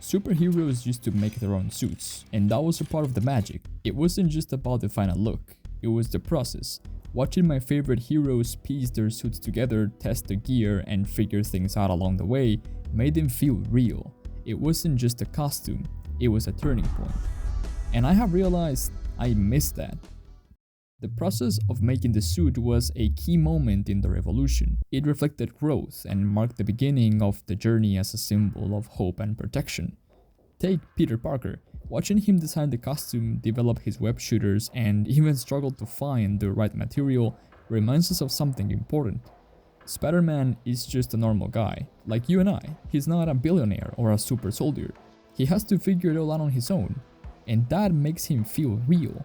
Superheroes used to make their own suits, and that was a part of the magic. It wasn't just about the final look, it was the process. Watching my favorite heroes piece their suits together, test the gear, and figure things out along the way made them feel real. It wasn't just a costume, it was a turning point. And I have realized I missed that. The process of making the suit was a key moment in the revolution. It reflected growth and marked the beginning of the journey as a symbol of hope and protection. Take Peter Parker. Watching him design the costume, develop his web shooters, and even struggle to find the right material reminds us of something important. Spider-Man is just a normal guy, like you and I. He's not a billionaire or a super soldier. He has to figure it all out on his own, and that makes him feel real.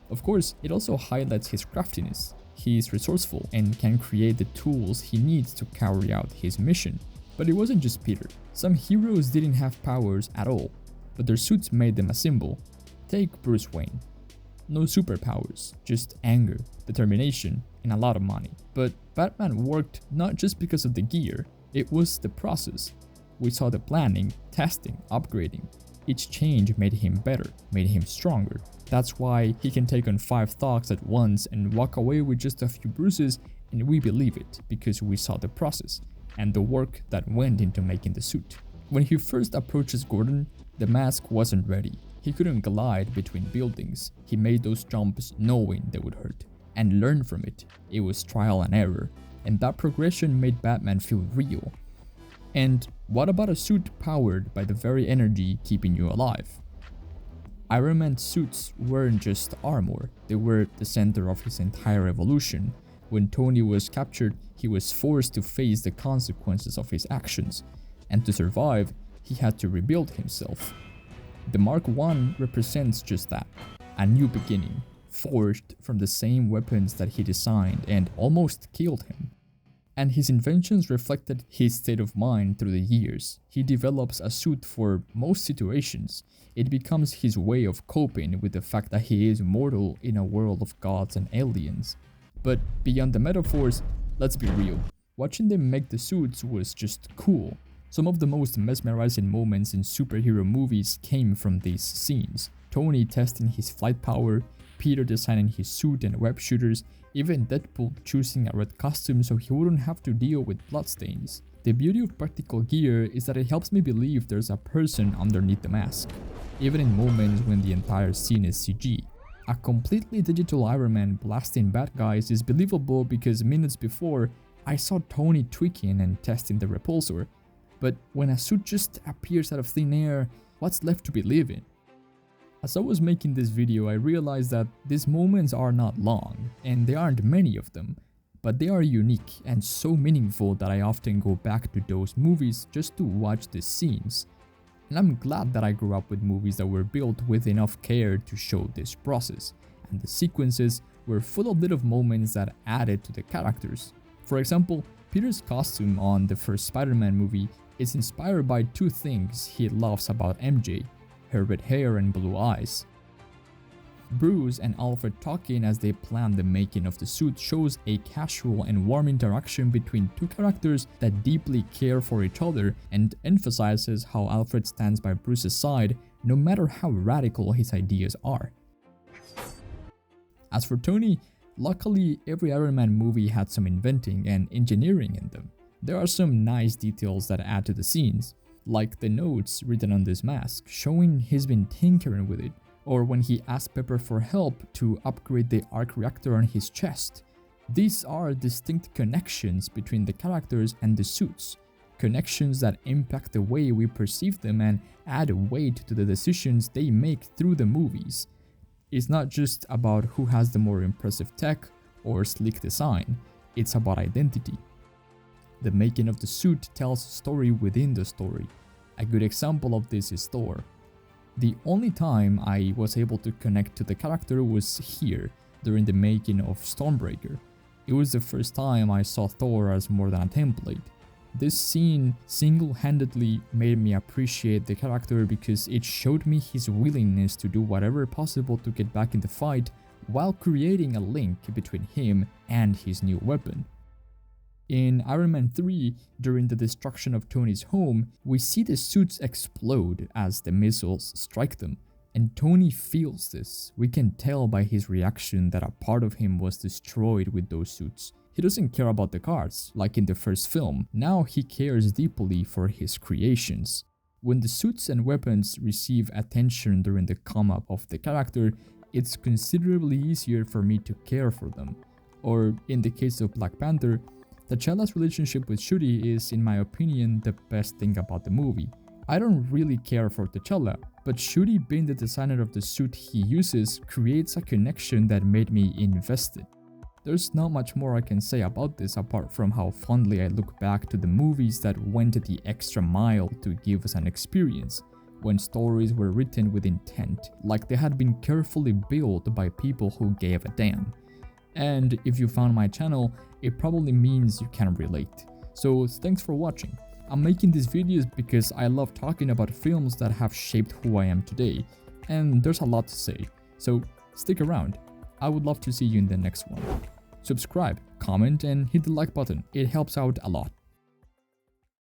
Of course, it also highlights his craftiness. He is resourceful and can create the tools he needs to carry out his mission. But it wasn't just Peter. Some heroes didn't have powers at all, but their suits made them a symbol. Take Bruce Wayne. No superpowers, just anger, determination, and a lot of money. But Batman worked not just because of the gear, it was the process. We saw the planning, testing, upgrading. Each change made him better, made him stronger. That's why he can take on 5 thugs at once and walk away with just a few bruises, and we believe it because we saw the process and the work that went into making the suit. When he first approaches Gordon, the mask wasn't ready. He couldn't glide between buildings. He made those jumps knowing they would hurt and learned from it. It was trial and error, and that progression made Batman feel real. And what about a suit powered by the very energy keeping you alive? Iron Man's suits weren't just armor, they were the center of his entire evolution. When Tony was captured, he was forced to face the consequences of his actions, and to survive, he had to rebuild himself. The Mark I represents just that, a new beginning, forged from the same weapons that he designed and almost killed him. And his inventions reflected his state of mind through the years. He develops a suit for most situations. It becomes his way of coping with the fact that he is mortal in a world of gods and aliens. But beyond the metaphors, let's be real. Watching them make the suits was just cool. Some of the most mesmerizing moments in superhero movies came from these scenes. Tony testing his flight power, Peter designing his suit and web shooters, even Deadpool choosing a red costume so he wouldn't have to deal with bloodstains. The beauty of practical gear is that it helps me believe there's a person underneath the mask, even in moments when the entire scene is CG. A completely digital Iron Man blasting bad guys is believable because minutes before, I saw Tony tweaking and testing the repulsor. But when a suit just appears out of thin air, what's left to believe in? As I was making this video, I realized that these moments are not long, and there aren't many of them, but they are unique and so meaningful that I often go back to those movies just to watch these scenes. And I'm glad that I grew up with movies that were built with enough care to show this process, and the sequences were full of little moments that added to the characters. For example, Peter's costume on the first Spider-Man movie is inspired by 2 things he loves about MJ, her red hair and blue eyes. Bruce and Alfred talking as they plan the making of the suit shows a casual and warm interaction between 2 characters that deeply care for each other and emphasizes how Alfred stands by Bruce's side no matter how radical his ideas are. As for Tony, luckily every Iron Man movie had some inventing and engineering in them. There are some nice details that add to the scenes, like the notes written on this mask showing he's been tinkering with it, or when he asked Pepper for help to upgrade the arc reactor on his chest. These are distinct connections between the characters and the suits, connections that impact the way we perceive them and add weight to the decisions they make through the movies. It's not just about who has the more impressive tech or sleek design, it's about identity. The making of the suit tells a story within the story. A good example of this is Thor. The only time I was able to connect to the character was here, during the making of Stormbreaker. It was the first time I saw Thor as more than a template. This scene single-handedly made me appreciate the character because it showed me his willingness to do whatever possible to get back in the fight while creating a link between him and his new weapon. In Ironman 3, during the destruction of Tony's home, we see the suits explode as the missiles strike them. And Tony feels this. We can tell by his reaction that a part of him was destroyed with those suits. He doesn't care about the cars, like in the first film. Now he cares deeply for his creations. When the suits and weapons receive attention during the come-up of the character, it's considerably easier for me to care for them. Or, in the case of Black Panther, T'Challa's relationship with Shuri is, in my opinion, the best thing about the movie. I don't really care for T'Challa, but Shuri being the designer of the suit he uses creates a connection that made me invested. There's not much more I can say about this apart from how fondly I look back to the movies that went the extra mile to give us an experience, when stories were written with intent, like they had been carefully built by people who gave a damn. And if you found my channel, it probably means you can relate. So thanks for watching. I'm making these videos because I love talking about films that have shaped who I am today, and there's a lot to say, so stick around. I would love to see you in the next one. Subscribe, comment, and hit the like button. It helps out a lot.